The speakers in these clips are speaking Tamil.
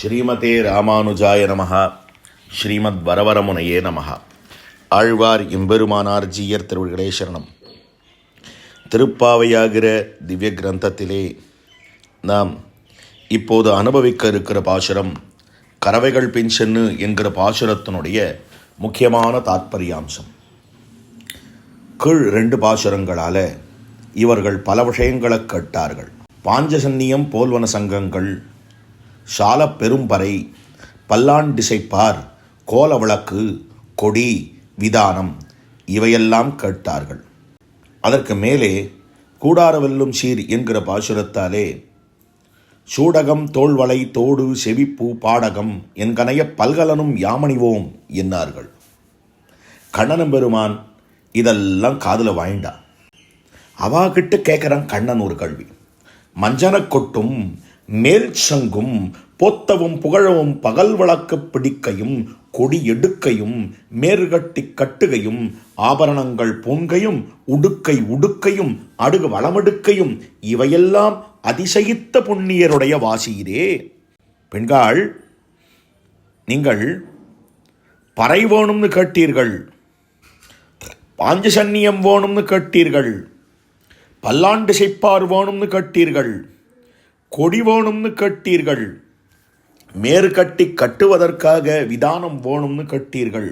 ஸ்ரீமதே ராமானுஜாய நமஹ. ஸ்ரீமத் வரவரமுனையே நமஹ. ஆழ்வார் எம்பெருமானார் ஜீயர் திருவடிகளே சரணம். திருப்பாவையாகிற திவ்ய கிரந்தத்திலே நாம் இப்போது அனுபவிக்க இருக்கிற பாசுரம் கறவைகள் பின் சென்னு என்கிற பாசுரத்தினுடைய முக்கியமான தாத்பரியாம்சம். கீழ் 2 பாசுரங்களால் இவர்கள் பல விஷயங்களை கேட்டார்கள். பாஞ்சசன்னியம் போல்வன சங்கங்கள், சால பெரும்பறை, பல்லாண்டிசைப்பார், கோல விளக்கு, கொடி, விதானம் இவையெல்லாம் கேட்டார்கள். அதற்கு மேலே கூடார வெல்லும் சீர் என்கிற பாசுரத்தாலே சூடகம், தோள்வளை, தோடு, செவிப்பூ, பாடகம் என்கனைய பல்கலனும் யாமணிவோம் என்னார்கள். கண்ணன் பெருமான் இதெல்லாம் காதில் வாய்ண்டா. அவாகிட்ட கேட்குறான் கண்ணன் ஒரு கேள்வி. மஞ்சன கொட்டும் மேல் சங்கும் போத்தவும் புகழவும் பகல் வழக்கு பிடிக்கையும் கொடி எடுக்கையும் மேற்கட்டி கட்டுகையும் ஆபரணங்கள் பூங்கையும் உடுக்கை உடுக்கையும் அடுகு வளமெடுக்கையும் இவையெல்லாம் அதிசயித்த புண்ணியருடைய வாசியிரே. பெண்கள், நீங்கள் பறை வேணும்னு கேட்டீர்கள், பாஞ்சசன்னியம் வேணும்னு கேட்டீர்கள், பல்லாண்டு செய்ப்பார் வேணும்னு கேட்டீர்கள், கொடி வேணும்னு கேட்டீர்கள், மேற்கட்டி கட்டுவதற்காக விதானம் வேணும்னு கேட்டீர்கள்,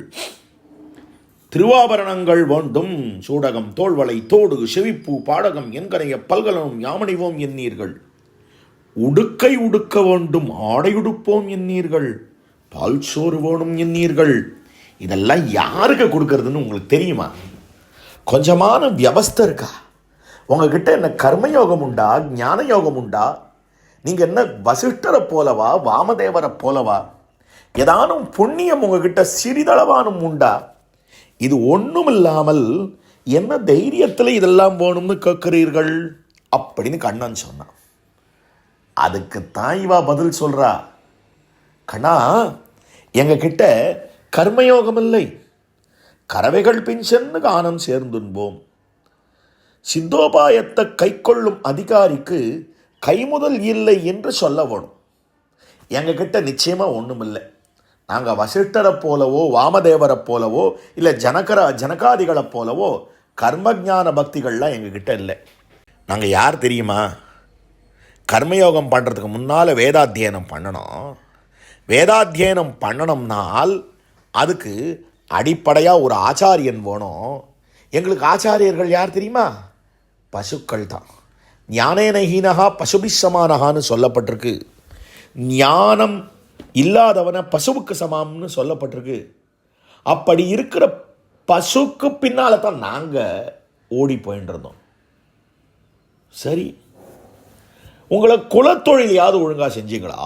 திருவாபரணங்கள் வேண்டும், சூடகம், தோள்வளை, தோடு, செவிப்பூ, பாடகம் என்கனைய பல்கலனும் யாமணிவோம் எண்ணீர்கள், உடுக்கை உடுக்க வேண்டும், ஆடை உடுப்போம் எண்ணீர்கள், பால் சோறு வேணும் எண்ணீர்கள். இதெல்லாம் யாருக்கு கொடுக்கறதுன்னு உங்களுக்கு தெரியுமா? கொஞ்சமான வியவஸ்தை இருக்கா? உங்ககிட்ட என்ன கர்மயோகம் உண்டா? ஞான யோகம் உண்டா? நீங்கள் என்ன வசிஷ்டரை போலவா, வாமதேவரை போலவா? ஏதானும் புண்ணியம் உங்ககிட்ட சிறிதளவானும் உண்டா? இது ஒன்றும் இல்லாமல் என்ன தைரியத்தில் இதெல்லாம் வேணும்னு கேட்கிறீர்கள் அப்படின்னு கண்ணன் சொன்னான். அதுக்கு தாய்வா பதில் சொல்றா, கண்ணா, எங்ககிட்ட கர்மயோகம் இல்லை, கறவைகள் பின் சென்று கானம் சேர்ந்துன்போம். சித்தோபாயத்தை கைக்கொள்ளும் அதிகாரிக்கு கைமுதல் இல்லை என்று சொல்ல வேணும். எங்ககிட்ட நிச்சயமாக ஒன்றும் இல்லை. நாங்கள் வசிஷ்டரை போலவோ வாமதேவரை போலவோ இல்லை ஜனகாதிகளை போலவோ கர்மஜான பக்திகள்லாம் எங்ககிட்ட இல்லை. நாங்கள் யார் தெரியுமா? கர்மயோகம் பண்ணுறதுக்கு முன்னால் வேதாத்தியனம் பண்ணணும். வேதாத்தியனம் பண்ணணும்னால் அதுக்கு அடிப்படையாக ஒரு ஆச்சாரியன் வேணும். எங்களுக்கு ஆச்சாரியர்கள் யார் தெரியுமா? பசுக்கள் தான். ஞானேனஹீனஹா பசுபிசமானஹான்னு சொல்லப்பட்டிருக்கு. ஞானம் இல்லாதவனை பசுவுக்கு சமாம்னு சொல்லப்பட்டிருக்கு. அப்படி இருக்கிற பசுக்கு பின்னால தான் நாங்கள் ஓடி போயின்னு இருந்தோம். சரி, உங்களை குலத்தொழிலையாவது ஒழுங்காக செஞ்சீங்களா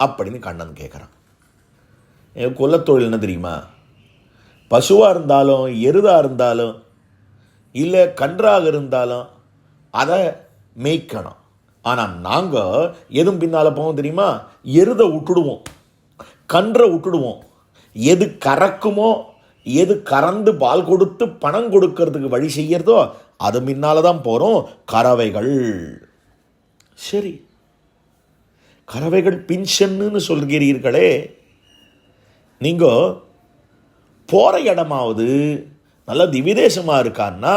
அப்படின்னு கண்ணன் கேட்குறான். குலத்தொழில் என்ன தெரியுமா? பசுவாக இருந்தாலும் எருதாக இருந்தாலும் இல்லை கன்றாக இருந்தாலும் அதை மேய்க்கணும். ஆனால் நாங்கள் எதுவும் பின்னால் போவோம் தெரியுமா? எருதை விட்டுடுவோம், கன்றை விட்டுடுவோம். எது கறக்குமோ, எது கறந்து பால் கொடுத்து பணம் கொடுக்கறதுக்கு வழி செய்யறதோ அது முன்னால் தான் போகிறோம். கறவைகள். சரி, கறவைகள் பின்ஷன்னு சொல்கிறீர்களே, நீங்கள் போகிற இடமாவது நல்ல திவிதேசமாக இருக்கான்னா?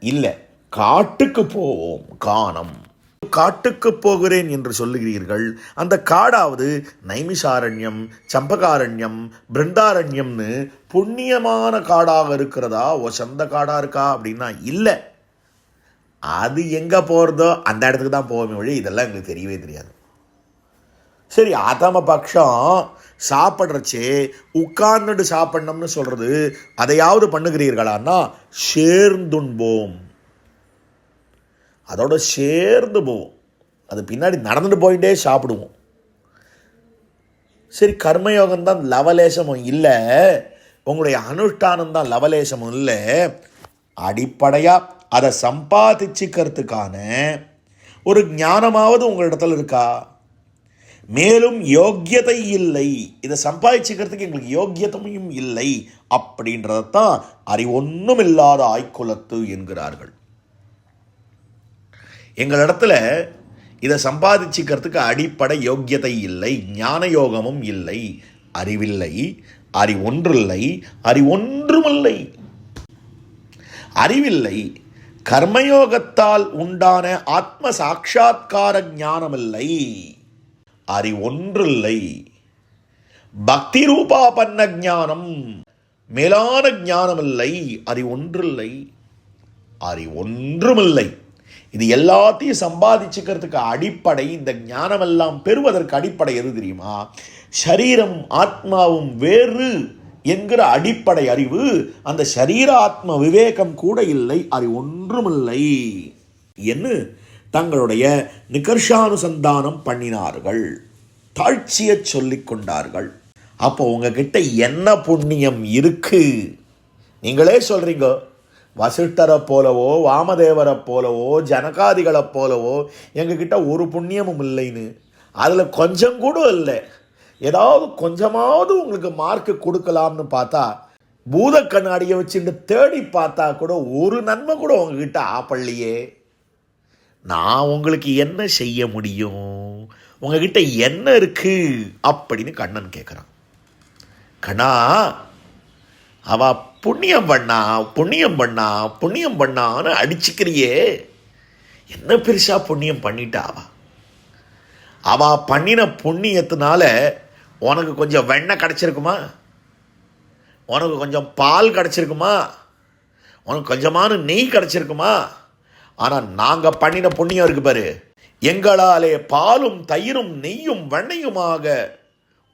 இல்லை, காட்டுக்கு போவோம் காணம். காட்டுக்கு போகிறேன் என்று சொல்லுகிறீர்கள். அந்த காடாவது நைமிஷாரண்யம், சம்பகாரண்யம், பிருந்தாரண்யம்னு புண்ணியமான காடாக இருக்கிறதா, சொந்த காடாக இருக்கா அப்படின்னா இல்லை. அது எங்கே போகிறதோ அந்த இடத்துக்கு தான் போவோமே வழி இதெல்லாம் எங்களுக்கு தெரியவே தெரியாது. சரி, ஆதாம பட்சம் சாப்பிட்றச்சே உட்கார்ந்துட்டு சாப்பிடணும்னு சொல்கிறது அதையாவது பண்ணுகிறீர்களான்னா சேர்ந்துன்போம். அதோட சேர்ந்து போவோம். அது பின்னாடி நடந்துட்டு போயிட்டே சாப்பிடுவோம். சரி, கர்மயோகம் தான் லவலேசமும் இல்லை, உங்களுடைய அனுஷ்டானம் தான் லவலேசமும் இல்லை. அடிப்படையாக அதை சம்பாதிச்சுக்கிறதுக்கான ஒரு ஞானமாவது உங்களிடத்தில் இருக்கா? மேலும் யோக்கியதை இல்லை, இதை சம்பாதிச்சுக்கிறதுக்கு எங்களுக்கு யோக்கியத்தையும் இல்லை அப்படின்றதான் அறிவொன்றும் இல்லாத ஆய்குலத்து என்கிறார்கள். எங்களிடத்துல இதை சம்பாதிச்சுக்கிறதுக்கு அடிப்படை யோக்கியதை இல்லை, ஞான யோகமும் இல்லை, அறிவில்லை, அறிவொன்றில்லை, அறிவொன்றுமில்லை. அறிவில்லை, கர்மயோகத்தால் உண்டான ஆத்ம சாட்சா்கார ஞானமில்லை, அறிவொன்றில்லை. பக்தி ரூபாபன்ன ஞானம், மேலான ஞானமில்லை, அறிவொன்றில்லை, அறிவொன்றுமில்லை. இது எல்லாத்தையும் சம்பாதிச்சுக்கிறதுக்கு அடிப்படை, இந்த ஞானமெல்லாம் பெறுவதற்கு அடிப்படை எது தெரியுமா? சரீரம் ஆத்மாவும் வேறு என்கிற அடிப்படை அறிவு. அந்த சரீர ஆத்ம விவேகம் கூட இல்லை, அறிவொன்றுமில்லை என்று தங்களுடைய நிகர்ஷானுசந்தானம் பண்ணினார்கள், தாழ்ச்சியை சொல்லிக் கொண்டார்கள். அப்போ உங்ககிட்ட என்ன புண்ணியம் இருக்கு? நீங்களே சொல்றீங்க, வசிஷ்டரை போலவோ வாமதேவரை போலவோ ஜனகாதிகளை போலவோ எங்ககிட்ட ஒரு புண்ணியமும் இல்லைன்னு. அதில் கொஞ்சம் கூட இல்லை. ஏதாவது கொஞ்சமாவது உங்களுக்கு மார்க்கு கொடுக்கலாம்னு பார்த்தா பூத கண்ணாடியை வச்சுட்டு தேடி பார்த்தா கூட ஒரு நன்மை கூட உங்ககிட்ட ஆப்பள்ளியே. நான் உங்களுக்கு என்ன செய்ய முடியும்? உங்ககிட்ட என்ன இருக்கு அப்படின்னு கண்ணன் கேட்குறான். கண்ணா, அவ புண்ணியம் பண்ணா புண்ணியம் பண்ணா புண்ணியம் பண்ணான்னு அடிச்சுக்கிறியே, என்ன பெருசா புண்ணியம் பண்ணிட்டா? அவ பண்ணின புண்ணியத்தினால உனக்கு கொஞ்சம் வெண்ணெய் கிடச்சிருக்குமா? உனக்கு கொஞ்சம் பால் கிடச்சிருக்குமா? உனக்கு கொஞ்சமான நெய் கிடச்சிருக்குமா? ஆனால் நாங்கள் பண்ணின புண்ணியம் இருக்கு பாரு, எங்களாலே பாலும் தயிரும் நெய்யும் வெண்ணையுமாக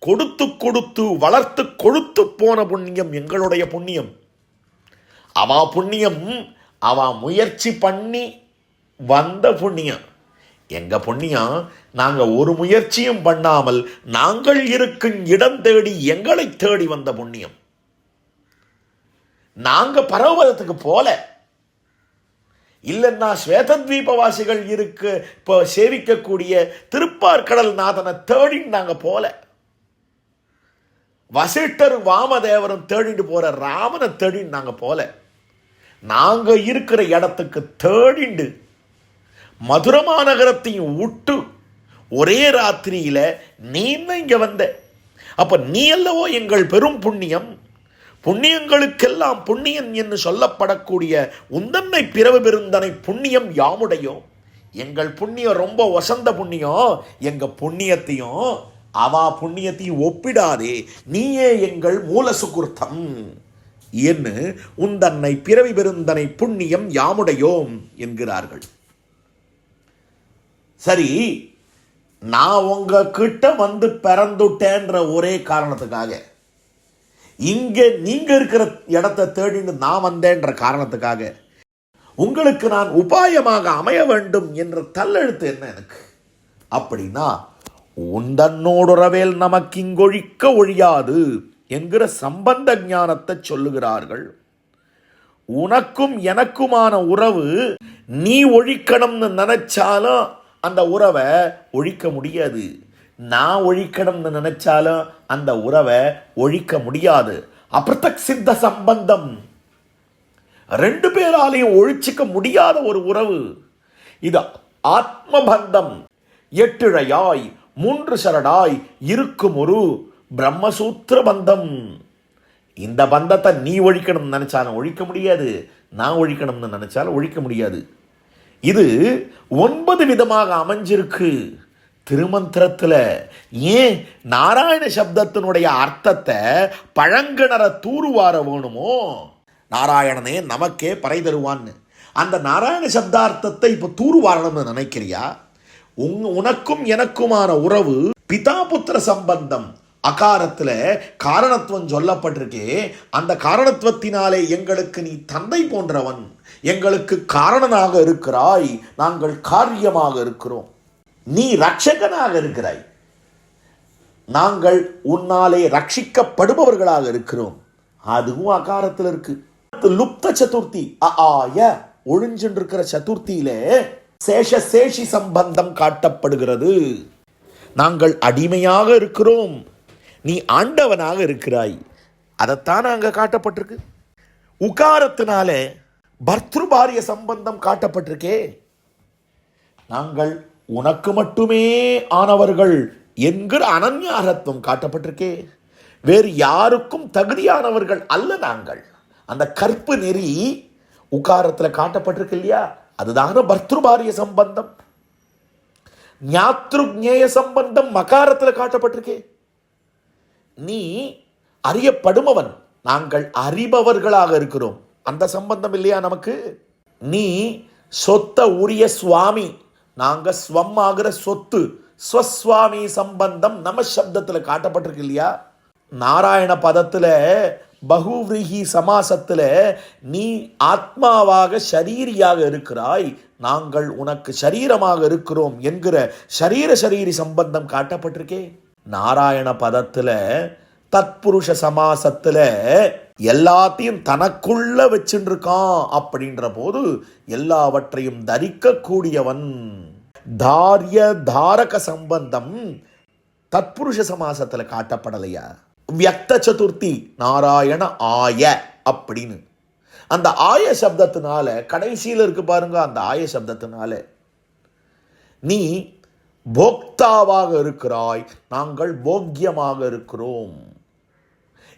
கொடுத்து கொடுத்து வளர்த்து கொழுத்து போன புண்ணியம் எங்களுடைய புண்ணியம். அவ புண்ணியம் அவ முயற்சி பண்ணி வந்த புண்ணியம். எங்க புண்ணியம் நாங்கள் ஒரு முயற்சியும் பண்ணாமல் நாங்கள் இருக்கும் இடம் தேடி எங்களை தேடி வந்த புண்ணியம். நாங்க பரவதத்துக்கு போல இல்லைன்னா ஸ்வேதத்வீபவாசிகள் இருக்கு இப்போ சேவிக்கக்கூடிய திருப்பார்கடல் நாதனை தேடி நாங்க போல, வசிஷ்டர் வாமதேவரும் தேடிட்டு போற ராமனை தேடின்னு நாங்க போல, நாங்க இருக்கிற இடத்துக்கு தேடிண்டு மதுர மாநகரத்தையும் விட்டு ஒரே ராத்திரியில நீ இங்க வந்த. அப்ப நீ அல்லவோ எங்கள் பெரும் புண்ணியம். புண்ணியங்களுக்கெல்லாம் புண்ணியன் என்று சொல்லப்படக்கூடிய உந்தன்னை பிறவு பெருந்தனை புண்ணியம் யாமுடையோம். எங்கள் புண்ணியம் ரொம்ப வசந்த புண்ணியம். எங்க புண்ணியத்தையும் அவா புண்ணியத்தையும் ஒப்பிடாதே, நீயே எங்கள் மூல சுகுர்த்தம் என்று உந்தன்னை பிறவி பெருந்தனை புண்ணியம் யாமுடையோம் என்கிறார்கள். சரி, நான் உங்க கிட்ட வந்து பிறந்துட்டேன்ற ஒரே காரணத்துக்காக, இங்க நீங்க இருக்கிற இடத்தை தேடின்னு நான் வந்தேன்ற காரணத்துக்காக உங்களுக்கு நான் உபாயமாக அமைய வேண்டும் என்ற தள்ளெழுத்து என்ன எனக்கு? அப்படின்னா உந்தன்னோடுறவேல் நமக்கு இங்கொழிக்க ஒழியாது என்கிற சம்பந்த ஞானத்தை சொல்லுகிறார்கள். உனக்கும் எனக்குமான உறவு நீ ஒழிக்கணும்னு நினைச்சாலும் அந்த உறவை ஒழிக்க முடியாது. நான் ஒழிக்கணும்னு நினைச்சாலும் அந்த உறவை ஒழிக்க முடியாது. அப்ரதக் சித்த சம்பந்தம், ரெண்டு பேராலையும் ஒழிச்சிக்க முடியாத ஒரு உறவு இது. ஆத்மபந்தம், எட்டிழையாய் மூன்று சரடாய் இருக்கும் ஒரு பிரம்மசூத்திர பந்தம். இந்த பந்தத்தை நீ ஒழிக்கணும்னு நினைச்சாலும் ஒழிக்க முடியாது, நான் ஒழிக்கணும்னு நினைச்சாலும் ஒழிக்க முடியாது. இது 9 விதமாக அமைஞ்சிருக்கு திருமந்திரத்தில். ஏன் நாராயண சப்தத்தினுடைய அர்த்தத்தை பழங்கிணற தூருவார வேணுமோ? நாராயணனே நமக்கே பறை தருவான்னு அந்த நாராயண சப்தார்த்தத்தை இப்போ தூருவாரணும்னு நினைக்கிறியா? உனக்கும் எனக்குமான உறவு பிதா புத்திர சம்பந்தம். அகாரத்தில் காரணத்துவம் சொல்லப்பட்டிருக்கே, அந்த காரணத்துவத்தினாலே எங்களுக்கு நீ தந்தை போன்றவன், எங்களுக்கு காரணனாக இருக்கிறாய், நாங்கள் காரியமாக இருக்கிறோம். நீ ரட்சகனாக இருக்கிறாய், நாங்கள் உன்னாலே ரட்சிக்கப்படுபவர்களாக இருக்கிறோம். அதுவும் அகாரத்தில் இருக்கு. லுப்த சதுர்த்தி, ஒழிஞ்சுட்டு இருக்கிற சதுர்த்தியிலே சேஷி சம்பந்தம் காட்டப்படுகிறது. நாங்கள் அடிமையாக இருக்கிறோம், நீ ஆண்டவனாக இருக்கிறாய், அதைத்தான் அங்க காட்டப்பட்டிருக்கு. உகாரத்தினாலே பர்த்ருபாரிய சம்பந்தம் காட்டப்பட்டிருக்கே, நாங்கள் உனக்கு மட்டுமே ஆனவர்கள் என்கிற அனன்யாரத்துவம் காட்டப்பட்டிருக்கே. வேறு யாருக்கும் தகுதியானவர்கள் அல்ல நாங்கள். அந்த கற்பு நெறி உகாரத்தில் காட்டப்பட்டிருக்கு இல்லையா, அதுதான பர்த்ருபாரிய சம்பந்தம். ஞாத்ருஜ்ஞேய சம்பந்தம் மகாரத்தில் காட்டப்பட்டிருக்கே. நீ அறியப்படுபவன், நாங்கள் அறிபவர்களாக இருக்கிறோம், அந்த சம்பந்தம் இல்லையா நமக்கு. நீ சொத்த உரிய சுவாமி, நாங்க ஸ்வம் ஆகிற சொத்து, ஸ்வஸ்வாமி சம்பந்தம் நம சப்தத்தில் காட்டப்பட்டிருக்கு இல்லையா. நாராயண பதத்துல பகுவிரீஹி சமாசத்துல நீ ஆத்மாவாக ஷரீரியாக இருக்கிறாய், நாங்கள் உனக்கு சரீரமாக இருக்கிறோம் என்கிற சரீரி சம்பந்தம் காட்டப்பட்டிருக்கே. நாராயண பதத்துல தத்புருஷ சமாசத்துல எல்லாத்தையும் தனக்குள்ள வச்சுருக்கான் அப்படின்ற போது எல்லாவற்றையும் தரிக்க கூடியவன். தாரிய தாரக சம்பந்தம் தத்புருஷ சமாசத்துல காட்டப்படலையா. வியக்த சதுர்த்தி நாராயண ஆய அப்படின்னு அந்த ஆய சப்தத்தினால கடைசியில் இருக்கு பாருங்க. அந்த ஆய சப்தத்தினால நீ போக்தாவாக இருக்கிறாய், நாங்கள் போக்கியமாக இருக்கிறோம்.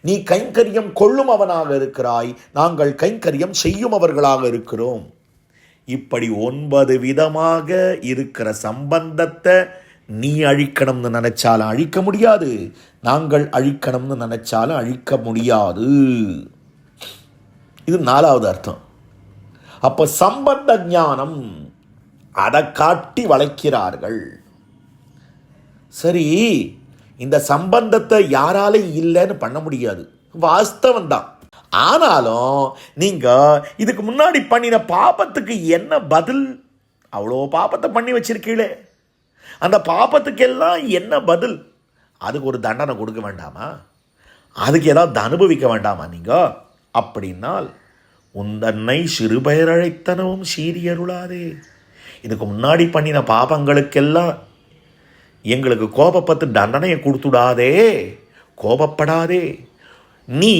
நீ கைங்கரியம் கொள்ளும் அவனாக இருக்கிறாய், நாங்கள் கைங்கரியம் செய்யும் அவர்களாக இருக்கிறோம். இப்படி 9 விதமாக இருக்கிற சம்பந்தத்தை நீ அழிக்கணும்னு நினைச்சாலும் அழிக்க முடியாது, நாங்கள் அழிக்கணும்னு நினைச்சாலும் அழிக்க முடியாது. இது 4வது அர்த்தம். அப்ப சம்பந்த ஞானம் அதை காட்டி வளைக்கிறார்கள். சரி, இந்த சம்பந்தத்தை யாராலே இல்லைன்னு பண்ண முடியாது, வாஸ்தவம் தான். ஆனாலும் நீங்க இதுக்கு முன்னாடி பண்ணின பாபத்துக்கு என்ன பதில்? அவ்வளோ பாபத்தை பண்ணி வச்சிருக்கீங்களே, அந்த பாபத்துக்கெல்லாம் என்ன பதில்? அதுக்கு ஒரு தண்டனை கொடுக்க வேண்டாமா? அதுக்கு ஏதாவது அனுபவிக்க வேண்டாமா நீங்க? அப்படின்னால் உந்தன்னை சிறுபெயர் அழைத்தனவும் சீரியருளாதே. இதுக்கு முன்னாடி பண்ணின பாபங்களுக்கெல்லாம் எங்களுக்கு கோபப்பட்டு தண்டனையை கொடுத்துடாதே, கோபப்படாதே. நீ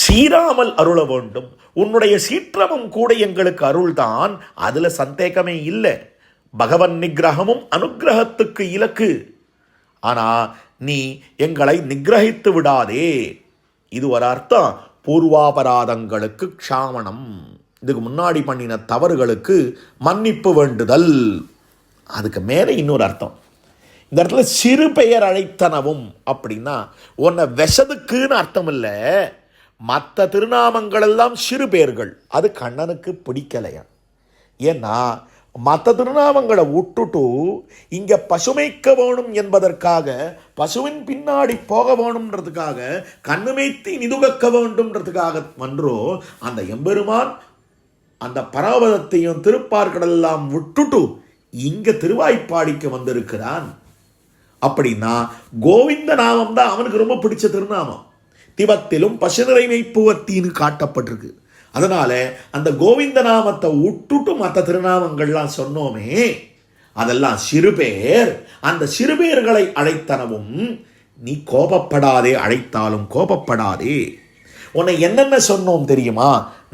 சீராமல் அருள வேண்டும். உன்னுடைய சீற்றமும் கூட எங்களுக்கு அருள்தான், அதுல சந்தேகமே இல்லை. பகவன் நிகிரகமும் அனுகிரகத்துக்கு இலக்கு. ஆனா நீ எங்களை நிகிரகித்து விடாதே. இது ஒரு அர்த்தம். பூர்வாபராதங்களுக்கு க்ஷாமணம், இதுக்கு முன்னாடி பண்ணின தவறுகளுக்கு மன்னிப்பு வேண்டுதல். அதுக்கு மேலே இன்னொரு அர்த்தம். இந்த இடத்துல சிறு பெயர் அழைத்தனவும் அப்படின்னா உன்னை விஷதுக்குன்னு அர்த்தம் இல்லை. மற்ற திருநாமங்கள் எல்லாம் சிறு பெயர்கள், அது கண்ணனுக்கு பிடிக்கலையா. ஏன்னா மற்ற திருநாமங்களை விட்டுட்டு இங்க பசுமைக்க வேணும் என்பதற்காக, பசுவின் பின்னாடி போக வேணும்ன்றதுக்காக, கண்ணுமைத்து நிதுகக்க வேண்டும்ன்றதுக்காக வன்றோ அந்த எம்பெருமான் அந்த பராவதத்தையும் திருப்பார்கடெல்லாம் விட்டுட்டு இங்க திருவாய்ப்பாடிக்கு வந்திருக்கிறான். அப்படின்னா கோவிந்த நாமம் தான் அவனுக்கு ரொம்ப பிடிச்ச திருநாமம். திவத்திலும் பசுநிறை மெய்ப்புவத்தின்னு காட்டப்பட்டிருக்கு. அதனால அந்த கோவிந்த நாமத்தை விட்டுட்டு மற்ற திருநாமங்கள்லாம் சொன்னோமே, அதெல்லாம் சிறுபேர். அந்த சிறுபேர்களை அழைத்தனவும் நீ கோபப்படாதே, அழைத்தாலும் கோபப்படாதே. உன்னை என்னென்ன சொன்னோம் தெரியுமா?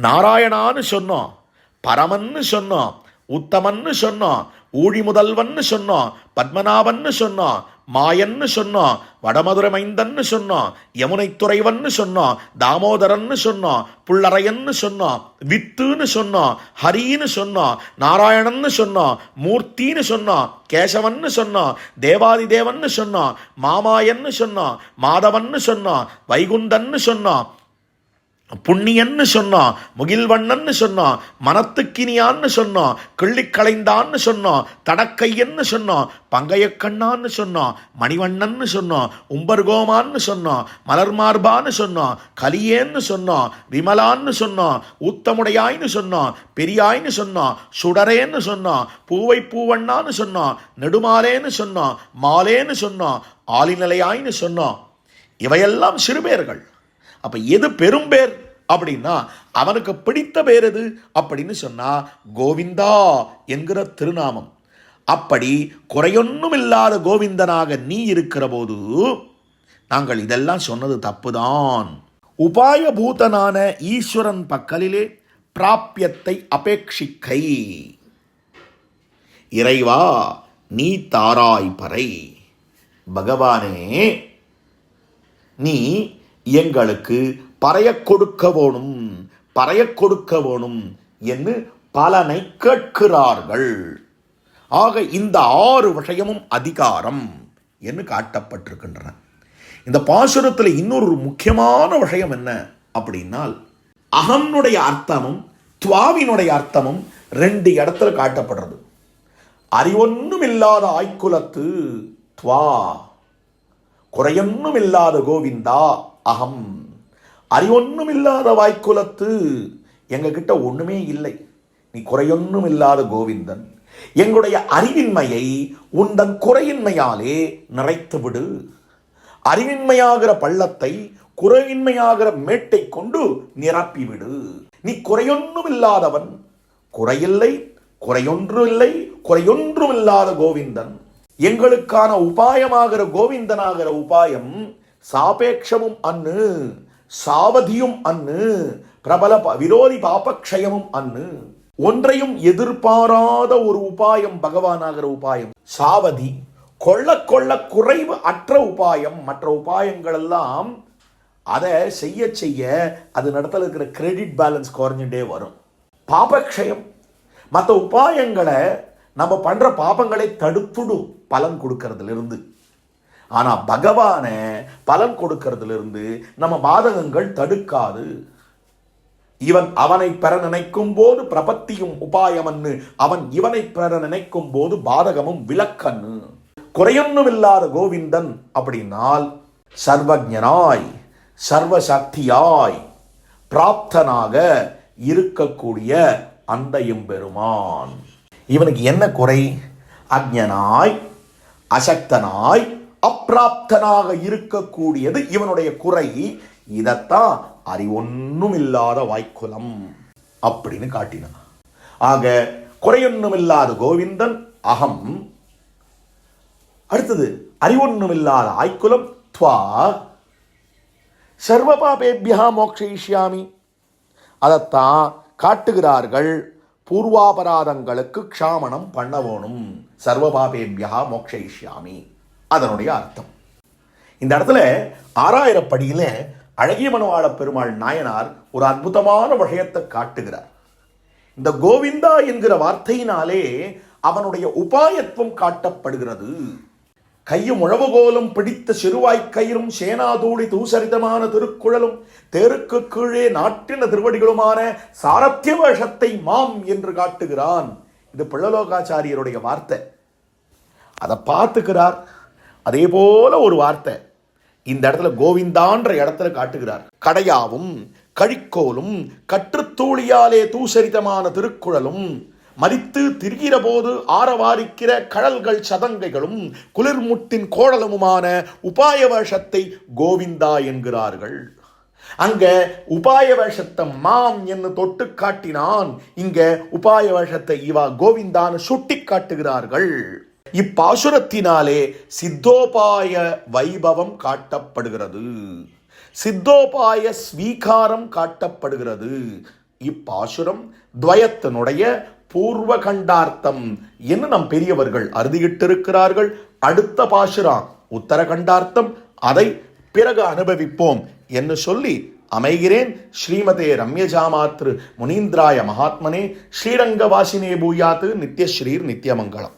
நாராயணான்னு சொன்னோம், பரமன்னு சொன்னோம், உத்தமன்னு சொன்னோம், ஊழி முதல்வன்னு சொன்னோம், பத்மநாபன்னு சொன்னோம், மாயன்னு சொன்னோம், வடமதுரை மைந்தன்னு சொன்னோம், யமுனை துறைவன்னு சொன்னோம், தாமோதரன்னு சொன்னோம், புள்ளரையன்னு சொன்னோம், வித்துன்னு சொன்னோம், ஹரின்னு சொன்னோம், நாராயணன்னு சொன்னோம், மூர்த்தின்னு சொன்னோம், கேசவன்னு சொன்னோம், தேவாதி தேவன்னு சொன்னோம், மாமாயன்னு சொன்னோம், மாதவன்னு சொன்னோம், வைகுந்தன்னு சொன்னோம், புண்ணியன்னு சொன்னோம், முகில்வண்ணன்னு சொன்னோம், மனத்துக்கினியான்னு சொன்னோம், கிள்ளிக்களைந்தான்னு சொன்னோம், தடக்கையன்னு சொன்னோம், பங்கையக்கண்ணான்னு சொன்னோம், மணிவண்ணன்னு சொன்னோம், உம்பர்கோமான்னு சொன்னோம், மலர்மார்பான்னு சொன்னோம், கலியேன்னு சொன்னோம், விமலான்னு சொன்னோம், ஊத்தமுடையாய்னு சொன்னோம், பெரியாய்னு சொன்னோம், சுடரேன்னு சொன்னோம், பூவை பூவண்ணான்னு சொன்னோம், நெடுமாலேன்னு சொன்னோம், மாலேன்னு சொன்னோம், ஆலிநிலையாய்னு சொன்னோம். இவையெல்லாம் சிறுபேர்கள். அப்ப எது பெரும்பேர் அப்படின்னா அவனுக்கு பிடித்த பேர் எது அப்படின்னு சொன்னா கோவிந்தா என்கிற திருநாமம். அப்படி குறையொன்னும் இல்லாத கோவிந்தனாக நீ இருக்கிற போது நாங்கள் இதெல்லாம் சொன்னது தப்புதான். உபாயபூதனான ஈஸ்வரன் பக்கலிலே பிராப்பியத்தை அபேட்சிக்கை. இறைவா, நீ தாராய் பறை. பகவானே, நீ எங்களுக்கு பறையக் கொடுக்க வேணும், பறையக் கொடுக்க வேணும் என்று பலனை கேட்கிறார்கள். ஆக இந்த 6 விஷயமும் அதிகாரம் என்று காட்டப்பட்டிருக்கின்றன. இந்த பாசுரத்தில் இன்னொரு முக்கியமான விஷயம் என்ன அப்படின்னால், அகம்னுடைய அர்த்தமும் துவாவினுடைய அர்த்தமும் 2 இடத்துல காட்டப்படுறது. அறிவொன்னும் இல்லாத ஆய்க்குலத்து துவா, குறையொன்னும் இல்லாத கோவிந்தா அகம். அறிவொன்னும் இல்லாத வாய்க்குலத்து, எங்க கிட்ட ஒண்ணுமே இல்லை, நீ குறையொன்னும் இல்லாத கோவிந்தன். எங்களுடைய அறிவின்மையை உந்தன் குறையின்மையாலே நிறைத்து விடு. அறிவின்மையாகிற பள்ளத்தை குறையின்மையாகிற மேட்டை கொண்டு நிரப்பிவிடு. நீ குறையொன்றும் இல்லாதவன், குறையில்லை, குறையொன்று இல்லை, குறையொன்றும் இல்லாத கோவிந்தன். எங்களுக்கான உபாயமாகிற கோவிந்தனாகிற உபாயம் சாபேட்சமும் அன்னு, சாவதியும் அன்னு, பிரபல விரோதி பாபக்ஷயமும் அன்னு. ஒன்றையும் எதிர்பாராத ஒரு உபாயம் பகவானாகிற உபாயம் சாவதி, கொள்ள கொள்ள குறைவு அற்ற உபாயம். மற்ற உபாயங்கள் எல்லாம் அதை செய்ய செய்ய அது நடத்தல இருக்கிற கிரெடிட் பேலன்ஸ் குறைஞ்சுட்டே வரும். பாபக்ஷயம், மற்ற உபாயங்களை நம்ம பண்ற பாபங்களை தடுத்துடும் பலன் கொடுக்கறதுல இருந்து. ஆனா பகவான பலன் கொடுக்கறதுல இருந்து நம்ம பாதகங்கள் தடுக்காது. இவன் அவனை பெற நினைக்கும் போது பிரபத்தியும் உபாயமன்னு, அவன் இவனை பெற நினைக்கும் போது பாதகமும் விலக்கன்னு. குறையொன்னும் இல்லாத கோவிந்தன் அப்படின்னால் சர்வஜனாய், சர்வசக்தியாய், பிராப்தனாக இருக்கக்கூடிய அந்த எம்பெருமான். இவனுக்கு என்ன குறை? அஞ்ஞனாய், அசக்தனாய், அப்பிராப்தனாக இருக்கக்கூடியது இவனுடைய குறை. இதத்தான் அறிவொன்னும் இல்லாத வாய்க்குலம் அப்படின்னு காட்டினான். ஆக குறையொன்னும் இல்லாத கோவிந்தன் அகம். அடுத்தது அறிவொன்னும் இல்லாத ஆய்க்குலம் துவா. சர்வ பாபேபியா மோக்ஷயிஷ்யாமி, அதைத்தான் காட்டுகிறார்கள். பூர்வாபராதங்களுக்கு க்ஷாமணம் பண்ண வேணும். சர்வ பாபேபியா மோக்ஷயிஷ்யாமி அதனுடைய அர்த்தம். இந்த இடத்துல 6000 படியில அழகிய மணவாள பெருமாள் நாயனார் ஒரு அற்புதமான விஷயத்தை காட்டுகிறார். இந்த கோவிந்தா என்கிற வார்த்தையினாலே அவனுடைய உபாயத்துவம் காட்டப்படுகிறது. கையும் உழவுகோலும் பிடித்த சிறுவாய்க்கயிறும் சேனாதூடி தூசரிதமான திருக்குழலும் தேருக்கு கீழே நாட்டின திருவடிகளுமான சாரத்திய வேஷத்தை மாம் என்று காட்டுகிறான். இது பிள்ளலோகாச்சாரியருடைய வார்த்தை. அதை பார்த்துக்கிறார். அதே போல ஒரு வார்த்தை இந்த இடத்துல கோவிந்தான்ற இடத்துல காட்டுகிறார். கடையாவும் கழிக்கோலும் கற்றுத்தூளியாலே தூசரிதமான திருக்குழலும் மதித்து திரிகிற போது ஆரவாரிக்கிற கடல்கள் சதங்கைகளும் குளிர்முட்டின் கோடலமுமான உபாய வேஷத்தை கோவிந்தா என்கிறார்கள். அங்க உபாய வேஷத்தை மாம் என்று தொட்டு காட்டினான். இங்க உபாய வேஷத்தை இவா கோவிந்தான்னு சுட்டி காட்டுகிறார்கள். இப்பாசுரத்தினாலே சித்தோபாய வைபவம் காட்டப்படுகிறது, சித்தோபாய ஸ்வீகாரம் காட்டப்படுகிறது. இப்பாசுரம் துவயத்தினுடைய பூர்வ கண்டார்த்தம் என்று நம் பெரியவர்கள் அறுதியிட்டிருக்கிறார்கள். அடுத்த பாசுரம் உத்தர கண்டார்த்தம், அதை பிறகு அனுபவிப்போம் என்று சொல்லி அமைகிறேன். ஸ்ரீமதே ரம்யஜாமாத்ரு முனீந்திராய மகாத்மனே ஸ்ரீரங்கவாசினே பூயாத்து நித்யஸ்ரீர் நித்யமங்கலம்.